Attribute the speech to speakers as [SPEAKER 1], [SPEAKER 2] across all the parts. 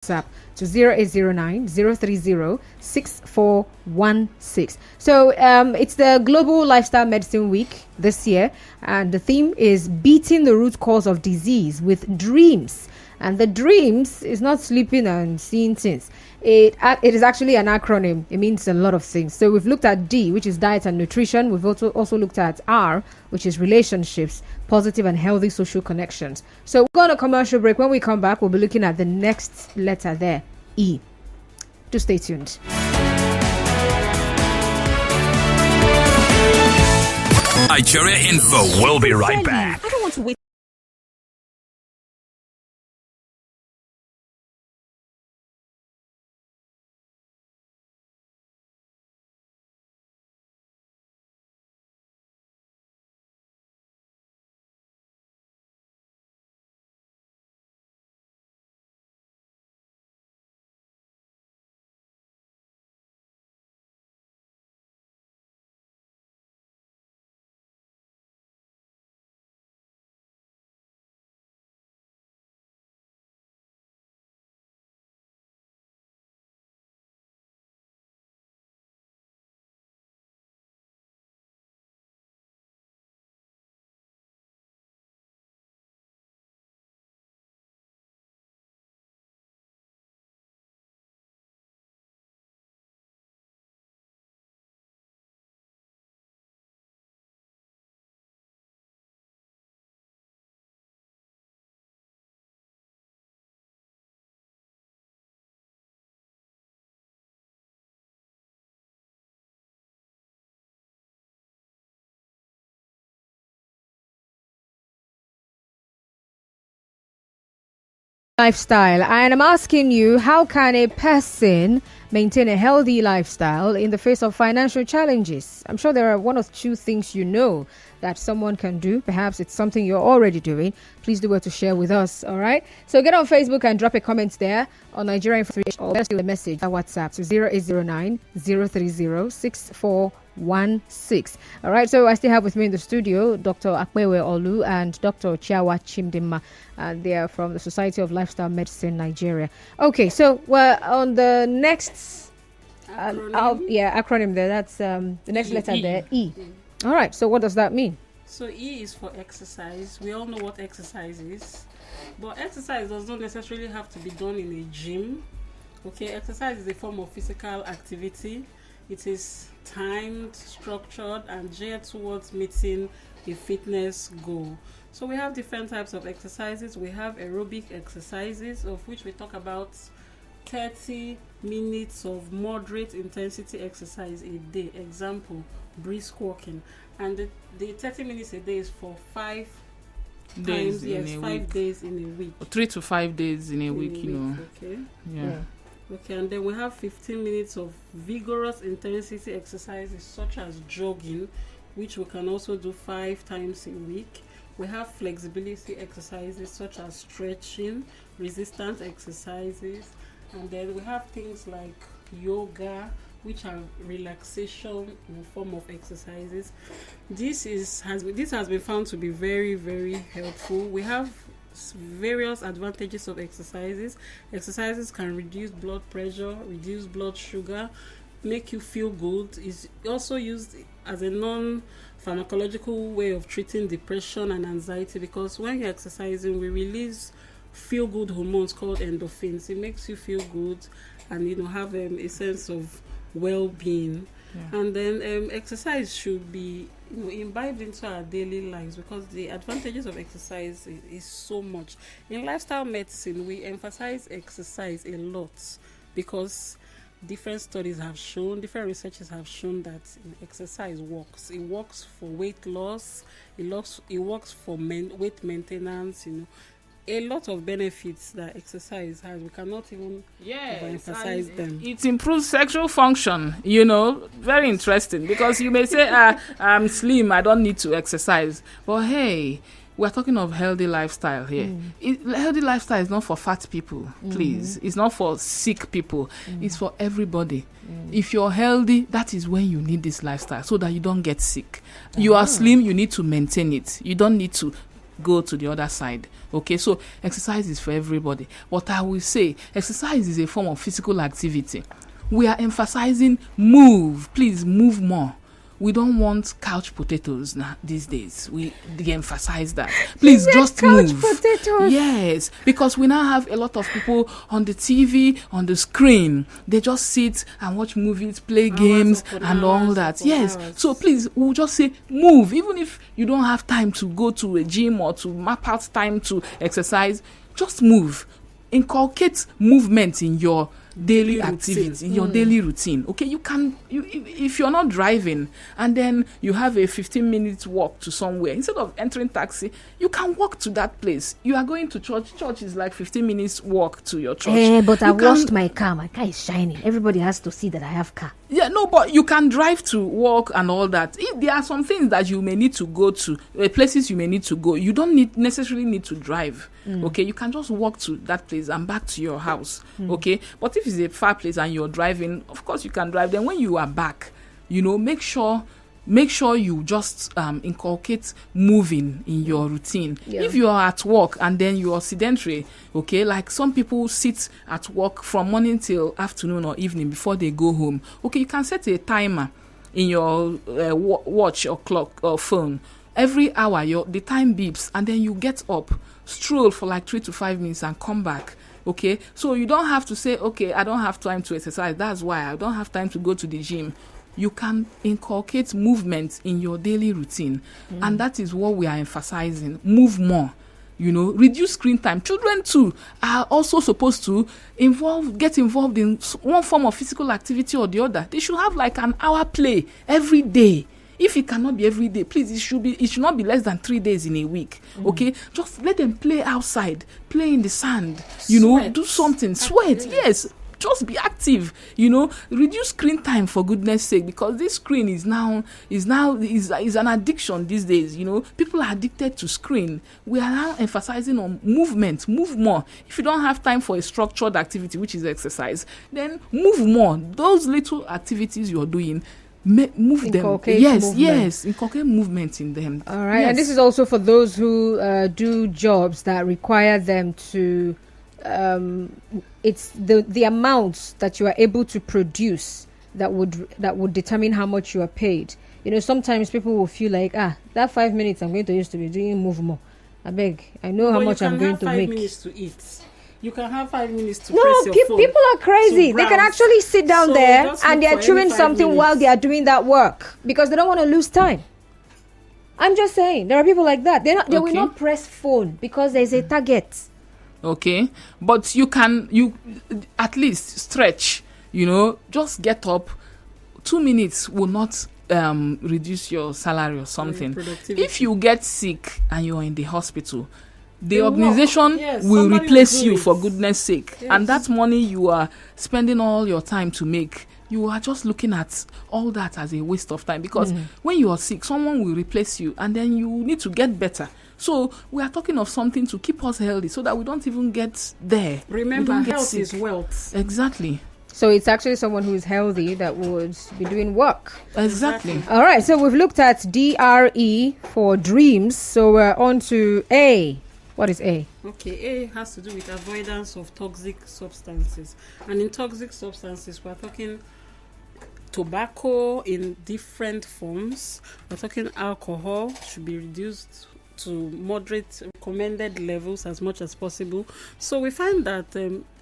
[SPEAKER 1] WhatsApp to 0809-030-6416. So it's the Global Lifestyle Medicine Week this year, and the theme is beating the root cause of disease with dreams. And the dreams is not sleeping and seeing things. It is actually an acronym. It means a lot of things. So we've looked at D, which is diet and nutrition. We've also looked at R, which is relationships, positive and healthy social connections. So we're going to commercial break. When we come back, we'll be looking at the next letter there, E. Do stay tuned.
[SPEAKER 2] Nigeria Info. We'll be right back.
[SPEAKER 3] I don't want to wait.
[SPEAKER 1] Lifestyle, and I'm asking you, how can a person maintain a healthy lifestyle in the face of financial challenges? I'm sure there are one or two things you know that someone can do. Perhaps it's something you're already doing. Please do well to share with us. All right, so get on Facebook and drop a comment there on Nigerian Information, or let's do a message at WhatsApp to 0809 030 6416. All right, so I still have with me in the studio Dr. Akpevwe Orlu and Dr. Chiawa Chidinma, and they are from the Society of Lifestyle Medicine Nigeria. Okay, so we're on the next acronym there. That's the next letter there, E. All right, so what does that mean?
[SPEAKER 4] So E is for exercise. We all know what exercise is, but exercise does not necessarily have to be done in a gym. Okay, exercise is a form of physical activity. It is timed, structured, and geared towards meeting a fitness goal. So we have different types of exercises. We have aerobic exercises, of which we talk about 30 minutes of moderate intensity exercise a day. Example, brisk walking. And the 30 minutes a day is for 5
[SPEAKER 5] days
[SPEAKER 4] times, yes, 5 days in a week.
[SPEAKER 5] 3 to 5 days in a week, you know.
[SPEAKER 4] Okay.
[SPEAKER 5] Yeah.
[SPEAKER 4] Okay, and then we have 15 minutes of vigorous intensity exercises such as jogging, which we can also do 5 times a week. We have flexibility exercises such as stretching, resistance exercises, and then we have things like yoga, which are relaxation in the form of exercises. This has been found to be very, very helpful. We have various advantages of exercises. Exercises can reduce blood pressure, reduce blood sugar, make you feel good. It's also used as a non-pharmacological way of treating depression and anxiety, because when you're exercising, we release feel-good hormones called endorphins. It makes you feel good and have a sense of well-being. Yeah. And then exercise should be imbibed into our daily lives, because the advantages of exercise is so much. In lifestyle medicine, we emphasize exercise a lot because different researchers have shown that exercise works. It works for weight loss. It works for weight maintenance. A lot of benefits that exercise has. We cannot even emphasize them.
[SPEAKER 5] It improves sexual function, very interesting, because you may say, I'm slim, I don't need to exercise. But hey, we're talking of healthy lifestyle here. Healthy lifestyle is not for fat people, please. It's not for sick people. It's for everybody. If you're healthy, that is when you need this lifestyle so that you don't get sick. You are slim, you need to maintain it. You don't need to go to the other side. Okay, so exercise is for everybody. But I will say exercise is a form of physical activity. We are emphasizing move. Please move more. We don't want couch potatoes now these days. We de-emphasize that. Please just
[SPEAKER 1] couch
[SPEAKER 5] move.
[SPEAKER 1] potatoes?
[SPEAKER 5] Yes, because we now have a lot of people on the TV, on the screen. They just sit and watch movies, play games, and all that. Yes. So please, we'll just say move. Even if you don't have time to go to a gym or to map out time to exercise, just move. Inculcate movement in your daily activity, in your daily routine. Okay, if you're not driving and then you have a 15-minute walk to somewhere, instead of entering taxi, you can walk to that place. You are going to church. Church is like 15 minutes walk to your church.
[SPEAKER 1] But I washed my car. My car is shining. Everybody has to see that I have car.
[SPEAKER 5] Yeah, no, but you can drive to work and all that. There are some things that you may need to go to, places you may need to go. You don't necessarily need to drive. Okay, you can just walk to that place and back to your house. Okay, but if it's a far place and you're driving, of course you can drive. Then when you are back, make sure you just inculcate moving in your routine. If you are at work and then you are sedentary, okay, like some people sit at work from morning till afternoon or evening before they go home. Okay, you can set a timer in your watch or clock or phone. Every hour the time beeps and then you get up, stroll for like 3 to 5 minutes and come back. Okay, so you don't have to say, okay, I don't have time to exercise, that's why I don't have time to go to the gym. You can inculcate movement in your daily routine, and that is what we are emphasizing. Move more, reduce screen time. Children too are also supposed to get involved in one form of physical activity or the other. They should have like an hour play every day. If it cannot be every day, please, it should not be less than 3 days in a week. Okay, just let them play outside, play in the sand, do something, sweat. Yes, just be active, reduce screen time for goodness sake, because this screen is an addiction these days. People are addicted to screen. We are now emphasizing on movement. Move more. If you don't have time for a structured activity, which is exercise, then move more. Those little activities you're doing, move
[SPEAKER 1] inculcate
[SPEAKER 5] them.
[SPEAKER 1] Movement.
[SPEAKER 5] Yes, inculcate movement in them.
[SPEAKER 1] All right,
[SPEAKER 5] yes.
[SPEAKER 1] And this is also for those who do jobs that require them to it's the amounts that you are able to produce that would determine how much you are paid. Sometimes people will feel like, that 5 minutes I'm going to use to be doing move more. I beg, I know how much I'm going to make.
[SPEAKER 4] You can have 5 minutes to eat. You can have 5 minutes to press your phone.
[SPEAKER 1] People are crazy. They can actually sit down there and they're chewing something while they are doing that work because they don't want to lose time. I'm just saying, there are people like that. They will not press phone because there's a target.
[SPEAKER 5] Okay, but you at least stretch. Just get up. 2 minutes will not reduce your salary or something. If you get sick and you're in the hospital, the organization will replace you for goodness sake. Yes. And that money you are spending all your time to make, you are just looking at all that as a waste of time, because when you are sick, someone will replace you and then you need to get better. So we are talking of something to keep us healthy so that we don't even get there.
[SPEAKER 4] Remember, health is wealth.
[SPEAKER 5] Exactly.
[SPEAKER 1] So it's actually someone who is healthy that would be doing work.
[SPEAKER 5] Exactly.
[SPEAKER 1] All right, so we've looked at DRE for dreams. So we're on to A. What is A?
[SPEAKER 4] Okay, A has to do with avoidance of toxic substances. And in toxic substances, we're talking tobacco in different forms. We're talking alcohol should be reduced to moderate recommended levels as much as possible. So we find that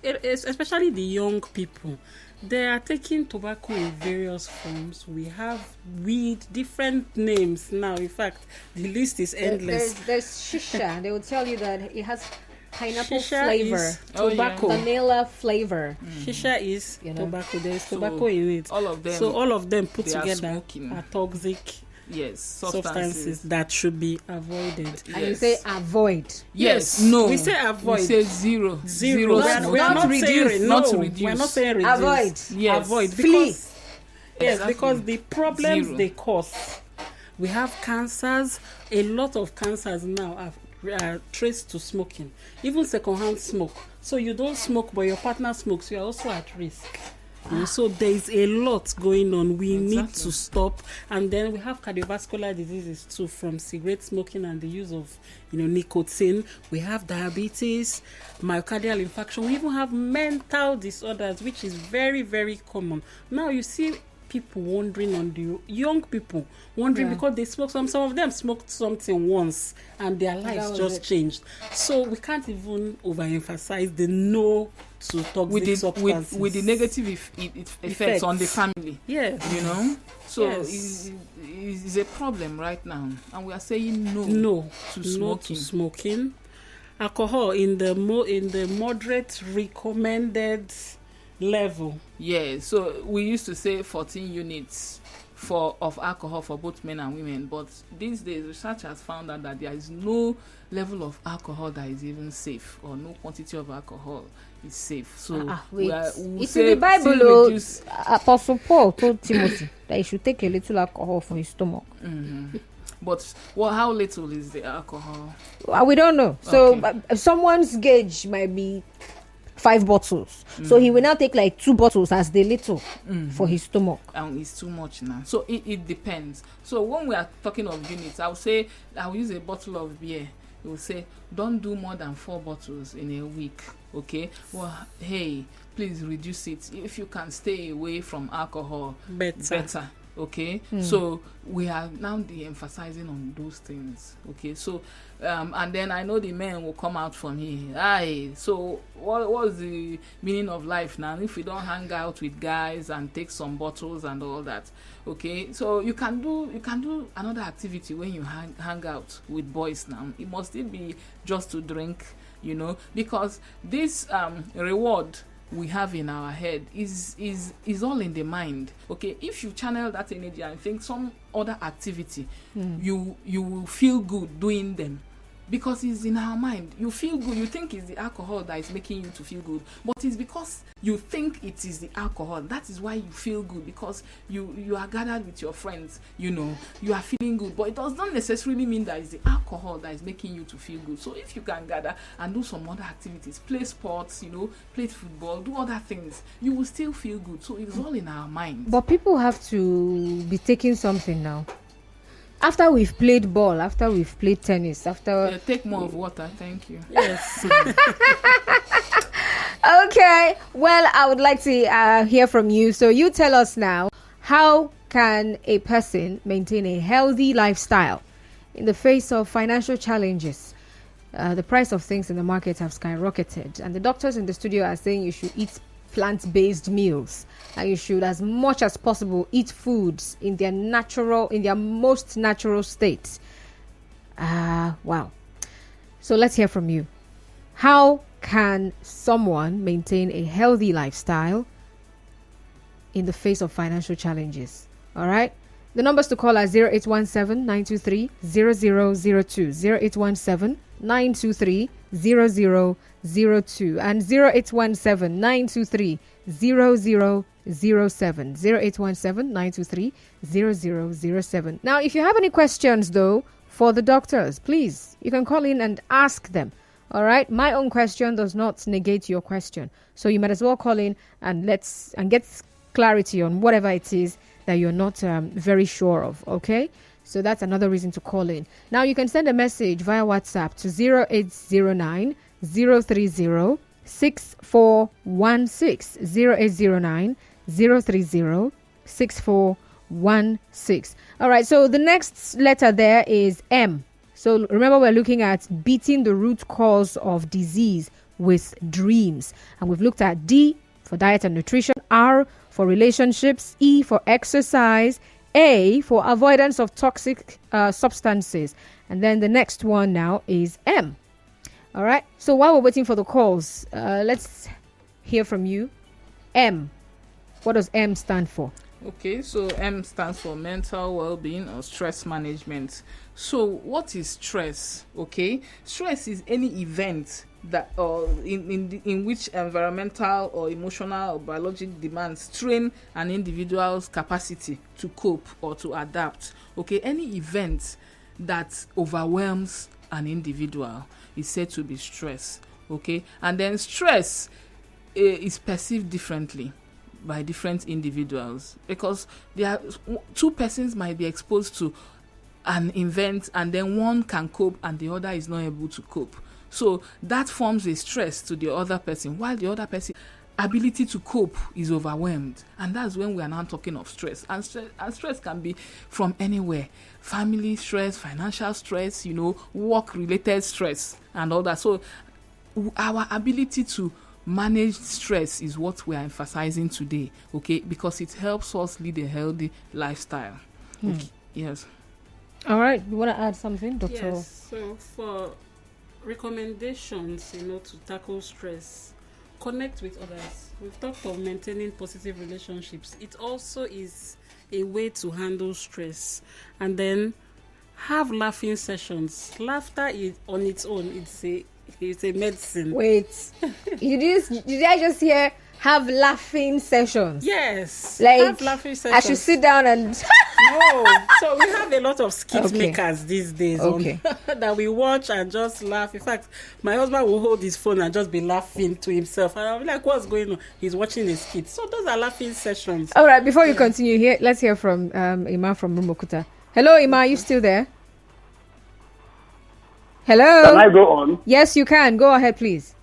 [SPEAKER 4] especially the young people, they are taking tobacco in various forms. We have weed, different names now. In fact, the list is endless.
[SPEAKER 1] There's shisha. They will tell you that it has pineapple
[SPEAKER 4] Shisha
[SPEAKER 1] flavor,
[SPEAKER 4] tobacco,
[SPEAKER 1] vanilla flavor.
[SPEAKER 4] Shisha is tobacco. There is tobacco in it.
[SPEAKER 5] All of them.
[SPEAKER 4] So all of them put together are toxic.
[SPEAKER 5] Yes,
[SPEAKER 4] substances that should be avoided.
[SPEAKER 1] And you say avoid.
[SPEAKER 5] Yes. No.
[SPEAKER 4] We say avoid.
[SPEAKER 5] We say zero.
[SPEAKER 4] We are not reduce.
[SPEAKER 5] Not to reduce.
[SPEAKER 4] We are not saying reduce.
[SPEAKER 1] Avoid.
[SPEAKER 5] Yes.
[SPEAKER 4] Avoid.
[SPEAKER 1] Because,
[SPEAKER 4] because the problems they cause. We have cancers. A lot of cancers now are traced to smoking. Even secondhand smoke. So you don't smoke, but your partner smokes. You are also at risk. So there is a lot going on. We need
[SPEAKER 5] Exactly.
[SPEAKER 4] to stop. And then we have cardiovascular diseases too, from cigarette smoking and the use of nicotine. We have diabetes, myocardial infarction. We even have mental disorders, which is very, very common. Now you see people wondering, on the young people wondering, because they smoke some of them smoked something once and their lives just changed. So we can't even overemphasize the no to toxic substances
[SPEAKER 5] with the negative effects on the family.
[SPEAKER 4] Yes.
[SPEAKER 5] So
[SPEAKER 4] Yes.
[SPEAKER 5] it's a problem right now, and we are saying no to
[SPEAKER 4] no
[SPEAKER 5] smoking.
[SPEAKER 4] to smoking. Alcohol in the moderate recommended level.
[SPEAKER 5] Yeah, so we used to say 14 units of alcohol for both men and women, but these days research has found out that there is no level of alcohol that is even safe, or no quantity of alcohol is safe. So
[SPEAKER 1] wait.
[SPEAKER 5] we'll
[SPEAKER 1] It's
[SPEAKER 5] say
[SPEAKER 1] in the Bible,
[SPEAKER 5] still reduce.
[SPEAKER 1] Apostle Paul told Timothy that he should take a little alcohol for his stomach.
[SPEAKER 5] But how little is the alcohol?
[SPEAKER 1] We don't know. So
[SPEAKER 5] Okay.
[SPEAKER 1] someone's gauge might be 5 bottles. So he will now take like 2 bottles as the little for his stomach.
[SPEAKER 5] And it's too much now. So it depends. So when we are talking of units, I would say I will use a bottle of beer. We will say don't do more than 4 bottles in a week. Okay. Well, hey, please reduce it. If you can stay away from alcohol, better. Okay. So we are now de-emphasizing on those things. Okay. So and then I know the men will come out from here. Aye, so what's the meaning of life now if we don't hang out with guys and take some bottles and all that? Okay, so you can do another activity when you hang out with boys now. It must still be just to drink, because this reward we have in our head is all in the mind. Okay, if you channel that energy and think some other activity, you will feel good doing them, because it's in our mind. You feel good, you think it's the alcohol that is making you to feel good, but it's because you think it is the alcohol. That is why you feel good, because you are gathered with your friends, you are feeling good, but it does not necessarily mean that it's the alcohol that is making you to feel good. So if you can gather and do some other activities, play sports, play football, do other things, you will still feel good. So it's all in our mind.
[SPEAKER 1] But people have to be taking something now. After we've played ball, after we've played tennis, after...
[SPEAKER 5] take more of water, thank you.
[SPEAKER 4] Yes.
[SPEAKER 1] Okay, well, I would like to hear from you. So you tell us now, how can a person maintain a healthy lifestyle in the face of financial challenges? The price of things in the market have skyrocketed, and the doctors in the studio are saying you should eat plant-based meals, and you should, as much as possible, eat foods in their most natural state. Wow. So let's hear from you. How can someone maintain a healthy lifestyle in the face of financial challenges? All right. The numbers to call are 0817-923-0002, 0817-923-0002, and 0817-923-0007, 0817-923-0007. Now, if you have any questions, though, for the doctors, please, you can call in and ask them. All right. My own question does not negate your question, so you might as well call in and get clarity on whatever it is that you're not very sure of. Okay. So that's another reason to call in. Now you can send a message via WhatsApp to 0809 030 6416, 0809 030 6416. All right. So the next letter there is M. So remember, we're looking at beating the root cause of disease with dreams. And we've looked at D for diet and nutrition, R for relationships, E for exercise, A for avoidance of toxic substances. And then the next one now is M. All right. So while we're waiting for the calls, let's hear from you. M. What does M stand for?
[SPEAKER 5] Okay, so M stands for mental well-being or stress management. So what is stress? Okay, stress is any event that in which environmental or emotional or biological demands strain an individual's capacity to cope or to adapt. Okay, any event that overwhelms an individual is said to be stress. Okay, and then stress is perceived differently by different individuals, because there are two persons might be exposed to an event, and then one can cope and the other is not able to cope. So that forms a stress to the other person, while the other person ability to cope is overwhelmed. And that's when we are now talking of stress. And stress can be from anywhere: family stress, financial stress, work related stress and all that. So our ability to manage stress is what we are emphasizing today, okay? Because it helps us lead a healthy lifestyle. Okay. Yes.
[SPEAKER 1] All right. You want to add something, Doctor?
[SPEAKER 4] Yes. So for recommendations, to tackle stress, connect with others. We've talked of maintaining positive relationships. It also is a way to handle stress. And then have laughing sessions. Laughter is on its own. It's a medicine.
[SPEAKER 1] Wait, did I just hear have laughing sessions?
[SPEAKER 4] Yes,
[SPEAKER 1] like
[SPEAKER 4] have laughing sessions.
[SPEAKER 1] I should sit down and
[SPEAKER 4] no. So we have a lot of skit makers these days that we watch and just laugh. In fact, my husband will hold his phone and just be laughing to himself, and I'll be like, "What's going on?" He's watching a skit. So those are laughing sessions.
[SPEAKER 1] All right, before you continue here, let's hear from Ima from Rumokuta. Hello, Ima, are you still there? Hello?
[SPEAKER 3] Can I go on?
[SPEAKER 1] Yes, you can. Go ahead, please.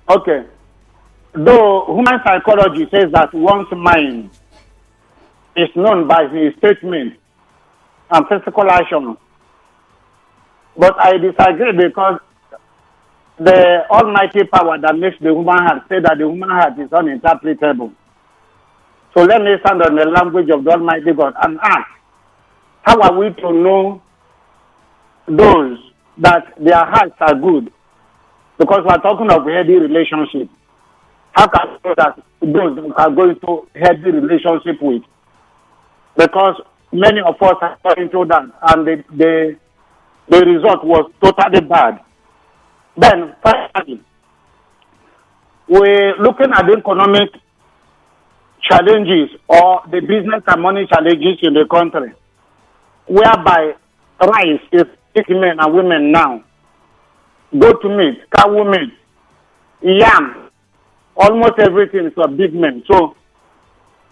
[SPEAKER 3] Okay. Though human psychology says that one's mind is known by his statement and physical action. But I disagree, because the almighty power that makes the human heart say that the human heart is uninterpretable. So let me stand on the language of the Almighty God and ask, how are we to know those that their hearts are good? Because we are talking of healthy relationship. How can we know that those that are going to healthy relationship with? Because many of us are going through that, and the result was totally bad. Then finally, we're looking at the economic challenges or the business and money challenges in the country, whereby rice is men and women now. Goat meat, cow meat, yam, almost everything is for big men. So,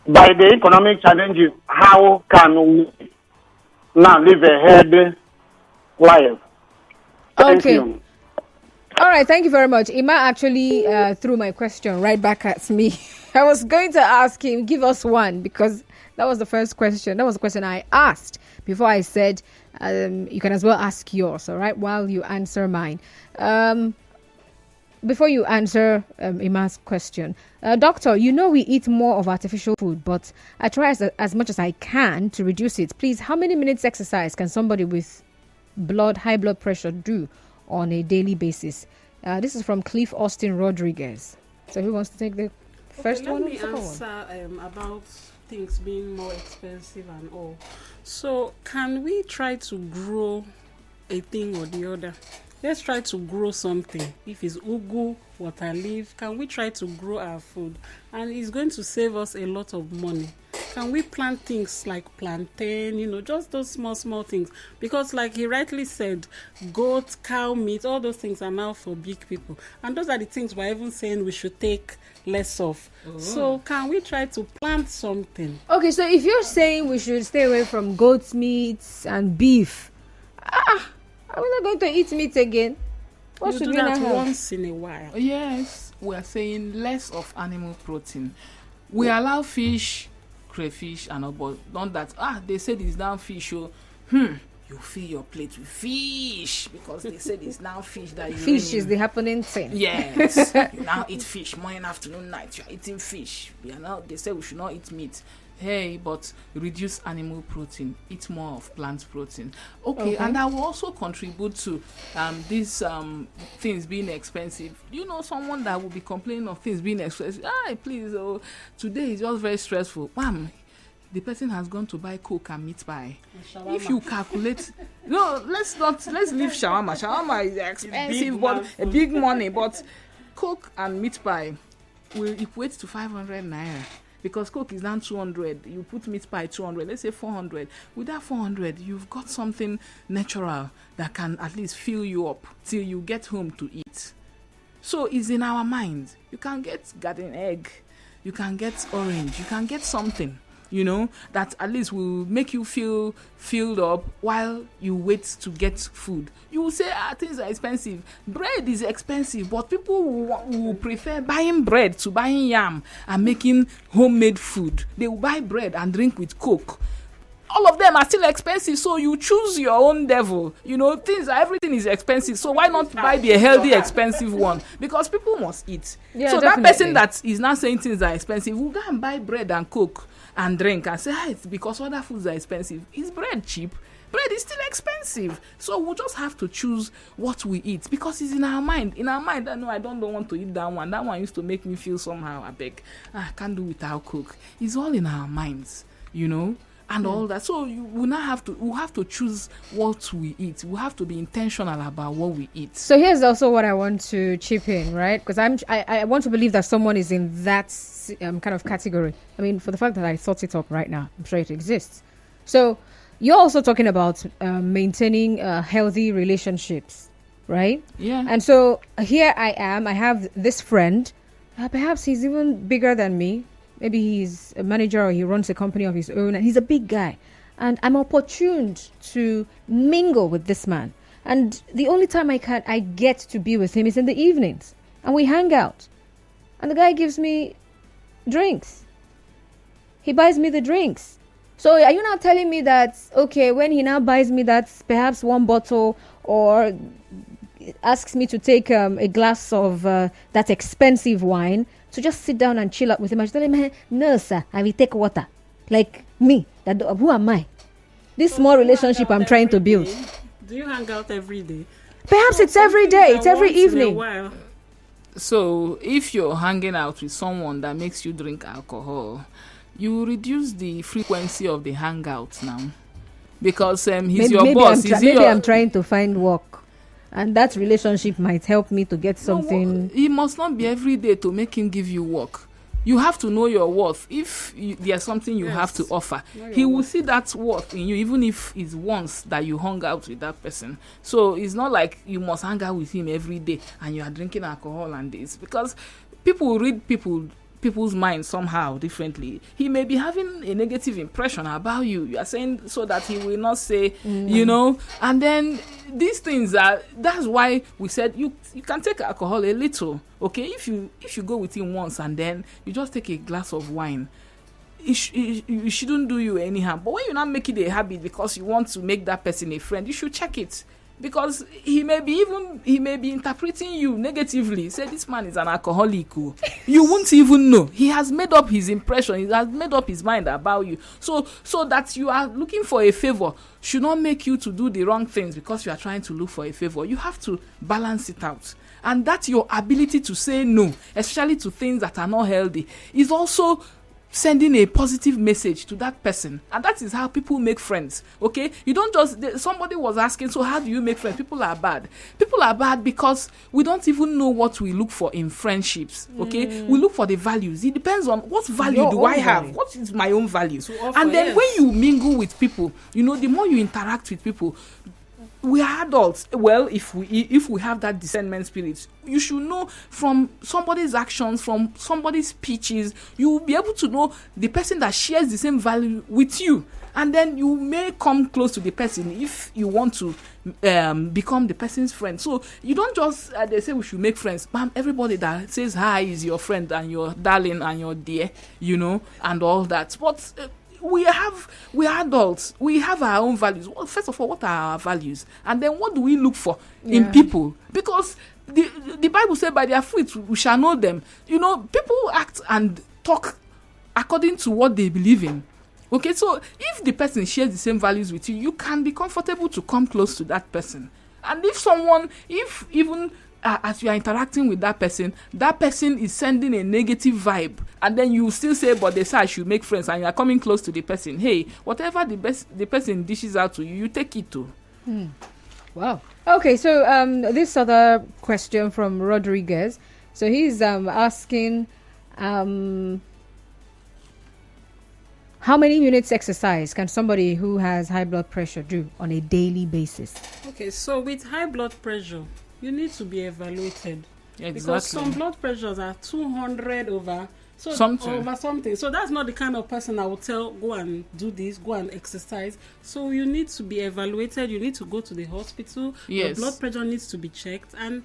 [SPEAKER 3] by the economic challenges, how can we now live a healthy life? Thank you.
[SPEAKER 1] All right, thank you very much. Ima actually threw my question right back at me. I was going to ask him, give us one, because that was the first question. That was the question I asked before I said, you can as well ask yours, all right, while you answer mine. Before you answer Ima's question, Doctor, we eat more of artificial food, but I try as much as I can to reduce it. Please, how many minutes exercise can somebody with high blood pressure do on a daily basis? This is from Cliff Austin Rodriguez. So who wants to take the first one?
[SPEAKER 4] Let me answer about things being more expensive and all. So can we try to grow a thing or the other? Let's try to grow something. If it's ugu, water leaf, can we try to grow our food? And it's going to save us a lot of money. Can we plant things like plantain, just those small things? Because like he rightly said, goat, cow meat, all those things are now for big people. And those are the things we're even saying we should take less of. So can we try to plant something?
[SPEAKER 1] Okay, so if you're saying we should stay away from goat's meats and beef, are we not going to eat meat again? What
[SPEAKER 4] you
[SPEAKER 1] should
[SPEAKER 4] do
[SPEAKER 1] we
[SPEAKER 4] that
[SPEAKER 1] not have?
[SPEAKER 4] once in a while.
[SPEAKER 5] Yes, we are saying less of animal protein. We allow fish, crayfish, and all, but not that they said it's now fish. You fill your plate with fish because they said it's now fish that you
[SPEAKER 1] fish is the happening thing.
[SPEAKER 5] Yes, you now eat fish morning, afternoon, night. You are eating fish. They say we should not eat meat. Hey, but reduce animal protein, eat more of plant protein. Okay, and that will also contribute to these things being expensive. Someone that will be complaining of things being expensive? Please, today is just very stressful. Bam, the person has gone to buy Coke and meat pie. If you calculate, let's leave shawarma. Shawarma is expensive, but a big money. But Coke and meat pie will equate to 500 naira. Because Coke is down 200, you put meat pie 200, let's say 400. With that 400, you've got something natural that can at least fill you up till you get home to eat. So it's in our mind. You can get garden egg, you can get orange, you can get something, that at least will make you feel filled up while you wait to get food. You will say, things are expensive. Bread is expensive, but people will prefer buying bread to buying yam and making homemade food. They will buy bread and drink with Coke. All of them are still expensive, so you choose your own devil. Everything is expensive, so why not buy the healthy, expensive one? Because people must eat.
[SPEAKER 1] Yeah,
[SPEAKER 5] so
[SPEAKER 1] definitely.
[SPEAKER 5] that person that is now saying things are expensive will go and buy bread and Coke and drink and say, it's because other foods are expensive. Is bread cheap? Bread is still expensive. So we'll just have to choose what we eat because it's in our mind. In our mind, no, I don't want to eat that one. That one used to make me feel somehow. I beg. I can't do without Coke. It's all in our minds, and all that. So we'll have to choose what we eat. We have to be intentional about what we eat.
[SPEAKER 1] So here's also what I want to chip in, right? Because I want to believe that someone is in that kind of category. I mean, for the fact that I thought it up right now, I'm sure it exists. So you're also talking about maintaining healthy relationships, right?
[SPEAKER 5] Yeah.
[SPEAKER 1] And so here I am. I have this friend. Perhaps he's even bigger than me. Maybe he's a manager or he runs a company of his own and he's a big guy. And I'm opportuned to mingle with this man. And the only time I get to be with him is in the evenings. And we hang out. And the guy gives me drinks. He buys me the drinks. So are you now telling me that, okay, when he now buys me that perhaps one bottle or asks me to take a glass of that expensive wine, to just sit down and chill out with him, I tell him, no, sir, I will take water. Like me, who am I? This small relationship I'm trying to build.
[SPEAKER 4] Do you hang out every day?
[SPEAKER 1] Perhaps it's every day, it's every evening.
[SPEAKER 5] So if you're hanging out with someone that makes you drink alcohol, you reduce the frequency of the hangout now. Because he's your boss.
[SPEAKER 1] I'm trying to find work. And that relationship might help me to get something.
[SPEAKER 5] It must not be every day to make him give you work. You have to know your worth. If there's something you have to offer, he will see that worth in you, even if it's once that you hung out with that person. So it's not like you must hang out with him every day and you are drinking alcohol and this. Because people will read people's minds somehow differently. He may be having a negative impression about you. You are saying so that he will not say, and then these things that's why we said you can take alcohol a little, okay? If you go with him once and then you just take a glass of wine, it shouldn't do you any harm. But when you not make it a habit because you want to make that person a friend, you should check it. Because he may be interpreting you negatively. Say this man is an alcoholic. You won't even know. He has made up his impression. He has made up his mind about you. So that you are looking for a favor should not make you to do the wrong things because you are trying to look for a favor. You have to balance it out. And that your ability to say no, especially to things that are not healthy, is also sending a positive message to that person. And that is how people make friends. Okay, you don't just somebody was asking, so how do you make friends? People are bad because we don't even know what we look for in friendships. Okay, we look for the values. It depends on what value do I have, what is my own value. And then when you mingle with people, the more you interact with people, we are adults. Well, if we have that discernment spirit, you should know from somebody's actions, from somebody's speeches, you will be able to know the person that shares the same value with you. And then you may come close to the person if you want to become the person's friend. So you don't just, they say we should make friends. Ma'am, everybody that says hi is your friend and your darling and your dear, and all that. But we are adults. We have our own values. Well, first of all, what are our values? And then what do we look for in people? Because the Bible says by their fruits we shall know them. People act and talk according to what they believe in. Okay, so if the person shares the same values with you, you can be comfortable to come close to that person. And if even as you are interacting with that person is sending a negative vibe, and then you still say, but they say I should make friends, and you are coming close to the person, hey, whatever the person dishes out to you, you take it too.
[SPEAKER 1] Wow. Okay, so this other question from Rodriguez. So he's asking, how many minutes exercise can somebody who has high blood pressure do on a daily basis?
[SPEAKER 4] Okay, so with high blood pressure, you need to be evaluated.
[SPEAKER 5] Exactly.
[SPEAKER 4] Because some blood pressures are 200/90. So
[SPEAKER 5] something.
[SPEAKER 4] something. So that's not the kind of person I would tell, go and do this, go and exercise. So you need to be evaluated. You need to go to the hospital.
[SPEAKER 5] Yes.
[SPEAKER 4] Your blood pressure needs to be checked, and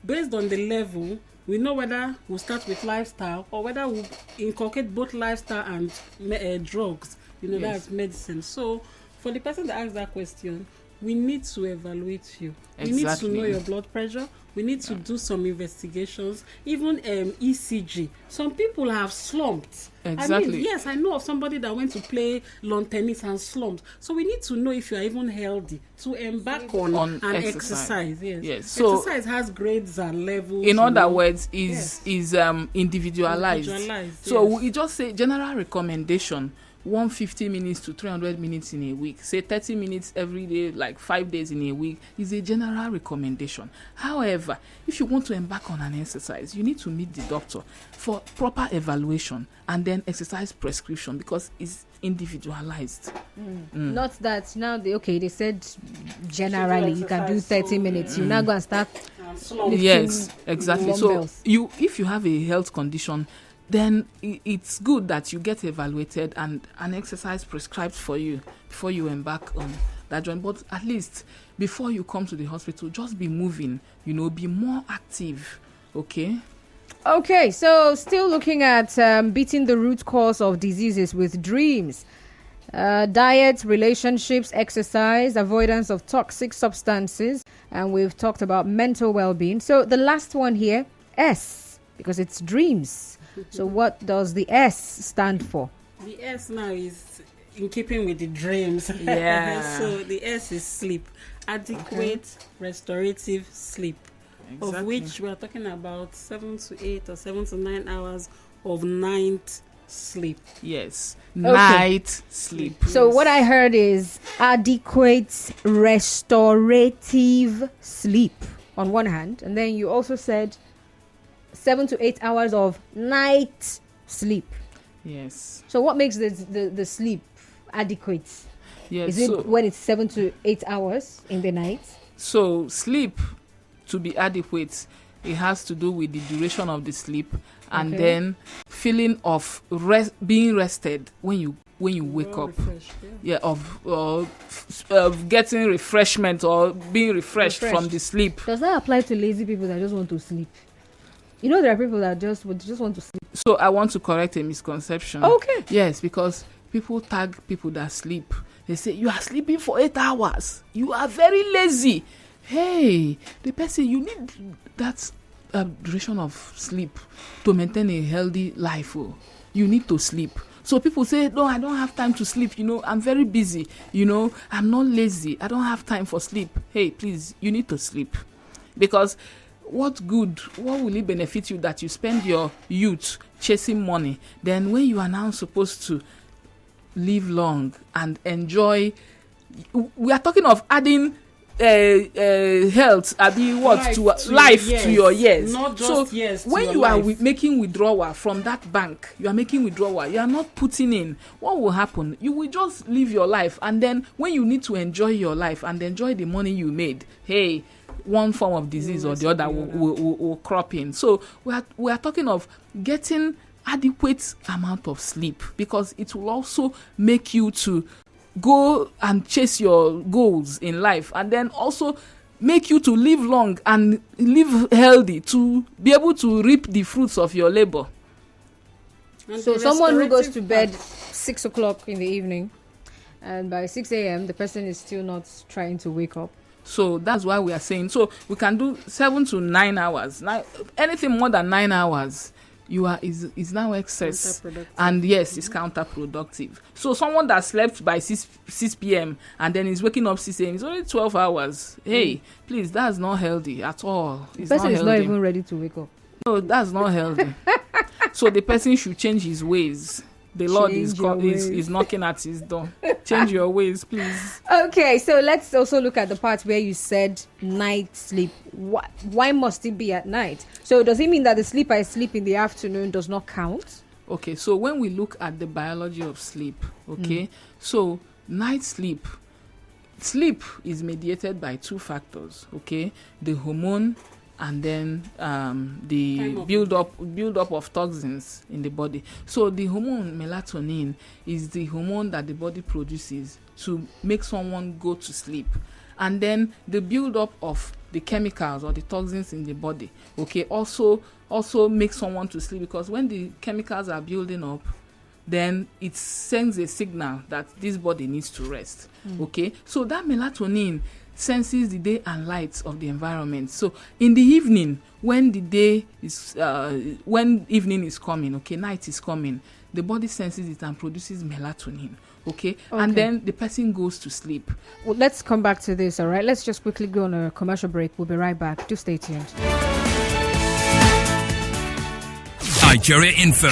[SPEAKER 4] based on the level, we know whether we'll start with lifestyle or whether we'll inculcate both lifestyle and drugs.
[SPEAKER 5] Yes.
[SPEAKER 4] That's medicine. So for the person that asked that question, we need to evaluate you. We need to know your blood pressure. We need to do some investigations, even ECG. Some people have slumped.
[SPEAKER 5] Exactly.
[SPEAKER 4] I mean, yes, I know of somebody that went to play lawn tennis and slumped. So we need to know if you are even healthy to embark on an exercise.
[SPEAKER 5] Yes. So
[SPEAKER 4] exercise has grades and levels.
[SPEAKER 5] In other words, is individualized. So we just say general recommendation. 150 minutes to 300 minutes in a week, say 30 minutes every day, like 5 days in a week, is a general recommendation. However, if you want to embark on an exercise, you need to meet the doctor for proper evaluation and then exercise prescription, because it's individualized.
[SPEAKER 1] Not that now they said generally you can do 30 minutes. You're not going to start.
[SPEAKER 5] Yes, exactly.
[SPEAKER 1] Dumbbells.
[SPEAKER 5] So if you have a health condition, then it's good that you get evaluated and an exercise prescribed for you before you embark on that journey. But at least before you come to the hospital, just be moving, be more active, okay?
[SPEAKER 1] Okay, so still looking at beating the root cause of diseases with dreams. Diet, relationships, exercise, avoidance of toxic substances, and we've talked about mental well-being. So the last one here, S, because it's dreams. So what does the S stand for?
[SPEAKER 4] The S now is in keeping with the dreams.
[SPEAKER 5] Yeah.
[SPEAKER 4] So the S is sleep. Adequate, restorative sleep. Exactly. Of which we are talking about 7 to 8 or 7 to 9 hours of night sleep.
[SPEAKER 5] Yes. Night sleep.
[SPEAKER 1] So what I heard is adequate, restorative sleep on one hand. And then you also said 7 to 8 hours of night sleep.
[SPEAKER 5] Yes.
[SPEAKER 1] So what makes the sleep adequate?
[SPEAKER 5] Yes.
[SPEAKER 1] Is it when it's 7 to 8 hours in the night?
[SPEAKER 5] So sleep, to be adequate, it has to do with the duration of the sleep and then feeling of being rested when you wake up. Of getting refreshment or being refreshed from the sleep.
[SPEAKER 1] Does that apply to lazy people that just want to sleep? There are people that just want to sleep.
[SPEAKER 5] So I want to correct a misconception.
[SPEAKER 1] Okay.
[SPEAKER 5] Yes, because people tag people that sleep. They say, you are sleeping for 8 hours. You are very lazy. Hey, the person, you need that duration of sleep to maintain a healthy life. Oh. You need to sleep. So people say, no, I don't have time to sleep. I'm very busy. I'm not lazy. I don't have time for sleep. Hey, please, you need to sleep. Because what will it benefit you that you spend your youth chasing money? Then when you are now supposed to live long and enjoy, we are talking of adding health, life to your years.
[SPEAKER 4] Not just years.
[SPEAKER 5] When you are making withdrawal from that bank, you are not putting in. What will happen? You will just live your life, and then when you need to enjoy your life and enjoy the money you made, hey, one form of disease or the other will crop in. So we are talking of getting adequate amount of sleep, because it will also make you to go and chase your goals in life, and then also make you to live long and live healthy, to be able to reap the fruits of your labor.
[SPEAKER 4] And
[SPEAKER 1] so someone who goes to bed 6 o'clock in the evening, and by 6 a.m. the person is still not trying to wake up.
[SPEAKER 5] So that's why we are saying, so we can do 7 to 9 hours. Now, anything more than 9 hours, is now excess, and yes, it's counterproductive. So someone that slept by 6 p.m. and then is waking up 6 a.m. it's only 12 hours. Hey, please, that's not healthy at all.
[SPEAKER 1] The person is not even ready to wake up.
[SPEAKER 5] No, that's not healthy. So the person should change his ways. The Lord is knocking at his door. Change your ways, please.
[SPEAKER 1] Okay, so let's also look at the part where you said night sleep. Why must it be at night? So does it mean that the sleep I sleep in the afternoon does not count?
[SPEAKER 5] Okay, so when we look at the biology of sleep, so night sleep is mediated by two factors, okay? The hormone and then the build up of toxins in the body. So the hormone melatonin is the hormone that the body produces to make someone go to sleep, and then the build up of the chemicals or the toxins in the body, okay, also makes someone to sleep, because when the chemicals are building up, then it sends a signal that this body needs to rest. Okay, so that melatonin senses the day and light of the environment. So in the evening, when the day is when evening is coming, okay, night is coming, the body senses it and produces melatonin. Okay, and then the person goes to sleep.
[SPEAKER 1] Well, let's come back to this. All right, let's just quickly go on a commercial break. We'll be right back. Do stay tuned.
[SPEAKER 2] Nigeria Info.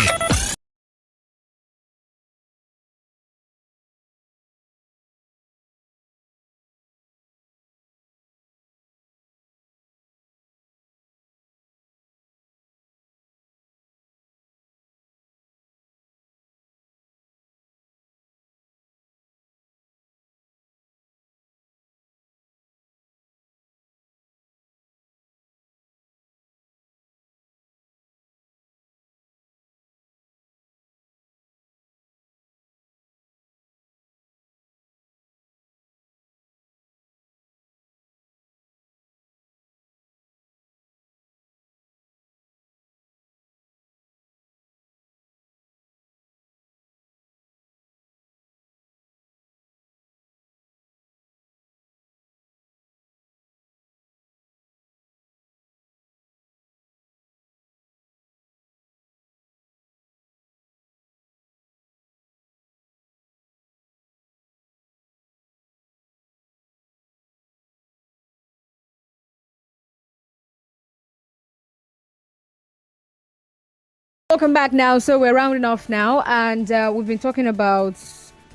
[SPEAKER 1] Welcome back now. So we're rounding off now, and we've been talking about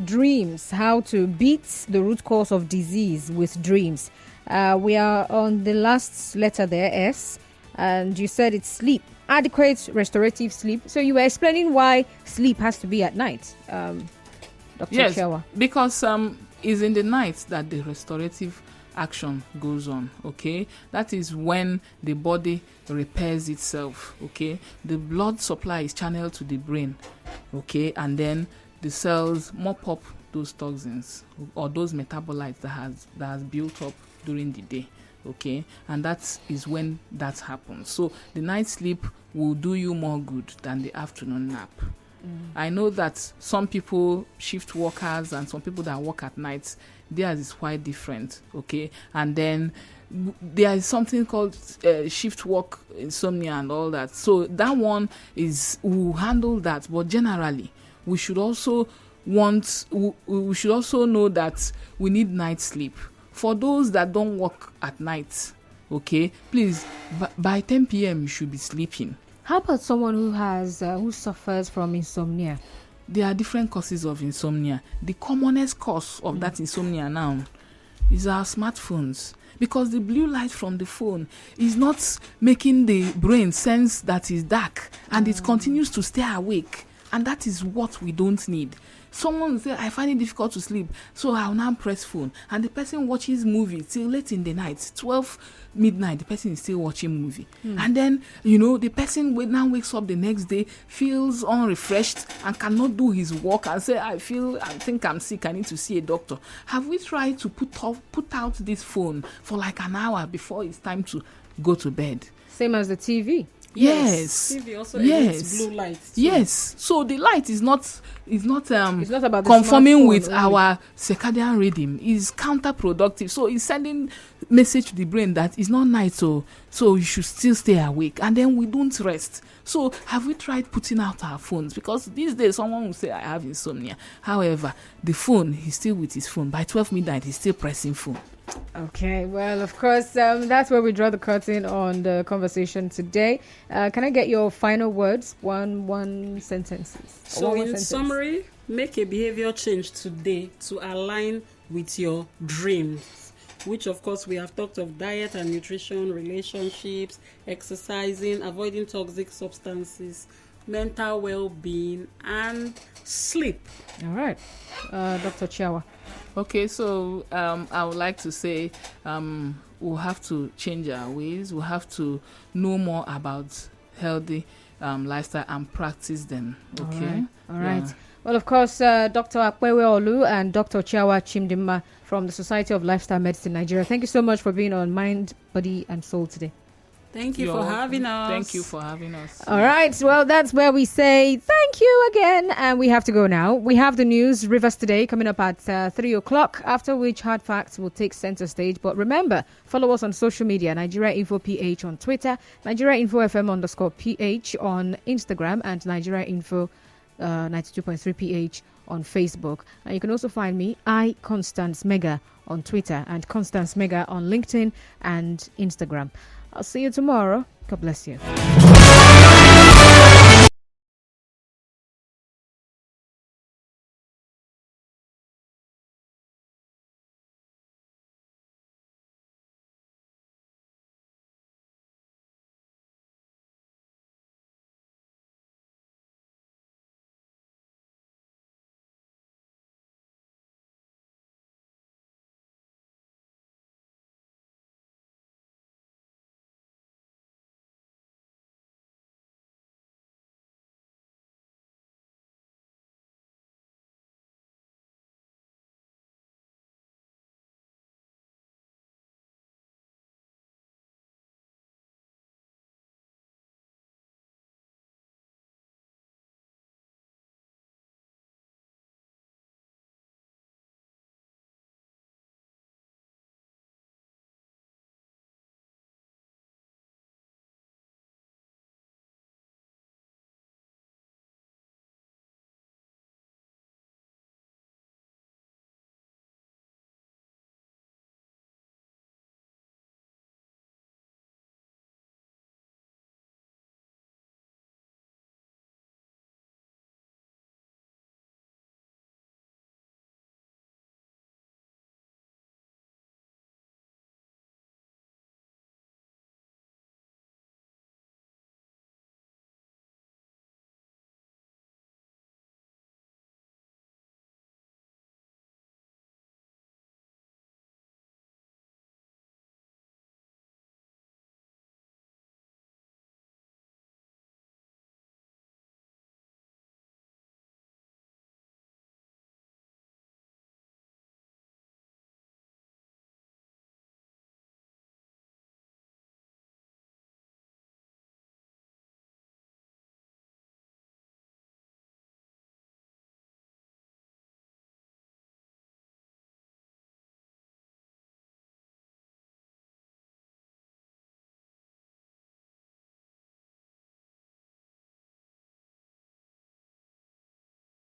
[SPEAKER 1] dreams, how to beat the root cause of disease with dreams. We are on the last letter there, S, and you said it's sleep, adequate restorative sleep. So you were explaining why sleep has to be at night, Dr.
[SPEAKER 5] Yes,
[SPEAKER 1] Chiawa.
[SPEAKER 5] because it's in the night that the restorative action goes on. Okay, that is when the body repairs itself. Okay, the blood supply is channeled to the brain. Okay, and then the cells mop up those toxins or those metabolites that has built up during the day. Okay, and that is when that happens. So the night sleep will do you more good than the afternoon nap. I know that some people, shift workers and some people that work at night, theirs is quite different. Okay, and then there is something called shift work insomnia and all that. So that one will handle that. But generally, we should also know that we need night sleep. For those that don't work at night, okay, please, by 10 p.m. you should be sleeping.
[SPEAKER 1] How about someone who suffers from insomnia?
[SPEAKER 5] There are different causes of insomnia. The commonest cause of that insomnia now is our smartphones, because the blue light from the phone is not making the brain sense that it's dark, and it continues to stay awake, and that is what we don't need. Someone will say, I find it difficult to sleep, so I'll now press phone, and the person watches movie till late in the night, 12 midnight, the person is still watching movie. And then, the person now wakes up the next day, feels unrefreshed and cannot do his work, and say, I think I'm sick, I need to see a doctor. Have we tried to put out this phone for like an hour before it's time to go to bed?
[SPEAKER 1] Same as the TV.
[SPEAKER 5] Yes.
[SPEAKER 4] TV also emits blue light too.
[SPEAKER 5] Yes. So the light is not
[SPEAKER 1] It's not about the
[SPEAKER 5] conforming with
[SPEAKER 1] smartphone
[SPEAKER 5] our circadian rhythm. It's counterproductive. So it's sending message to the brain that it's not night, so you should still stay awake, and then we don't rest. So have we tried putting out our phones? Because these days someone will say I have insomnia. However, the phone, he's still with his phone. By 12 midnight, he's still pressing phone.
[SPEAKER 1] Okay, well, of course, that's where we draw the curtain on the conversation today. Can I get your final words? One sentences.
[SPEAKER 4] So in summary, make a behavior change today to align with your dreams, which of course we have talked of: diet and nutrition, relationships, exercising, avoiding toxic substances, mental well-being, and sleep.
[SPEAKER 1] All right, Dr. Chiawa.
[SPEAKER 5] Okay, so I would like to say we'll have to change our ways. We'll have to know more about healthy lifestyle and practice them. Okay.
[SPEAKER 1] All right. Well, of course, Dr. Akpevwe Orlu and Dr. Chiawa Chidinma from the Society of Lifestyle Medicine Nigeria. Thank you so much for being on Mind, Body and Soul today.
[SPEAKER 4] Thank you for having us.
[SPEAKER 5] Thank you for having us.
[SPEAKER 1] All right. Well, that's where we say thank you again. And we have to go now. We have the news, Rivers Today, coming up at 3 o'clock, after which Hard Facts will take center stage. But remember, follow us on social media, Nigeria Info PH on Twitter, Nigeria Info FM_PH on Instagram, and Nigeria Info 92.3 PH on Facebook. And you can also find me, Constance Mega, on Twitter, and Constance Mega on LinkedIn and Instagram. I'll see you tomorrow. God bless you.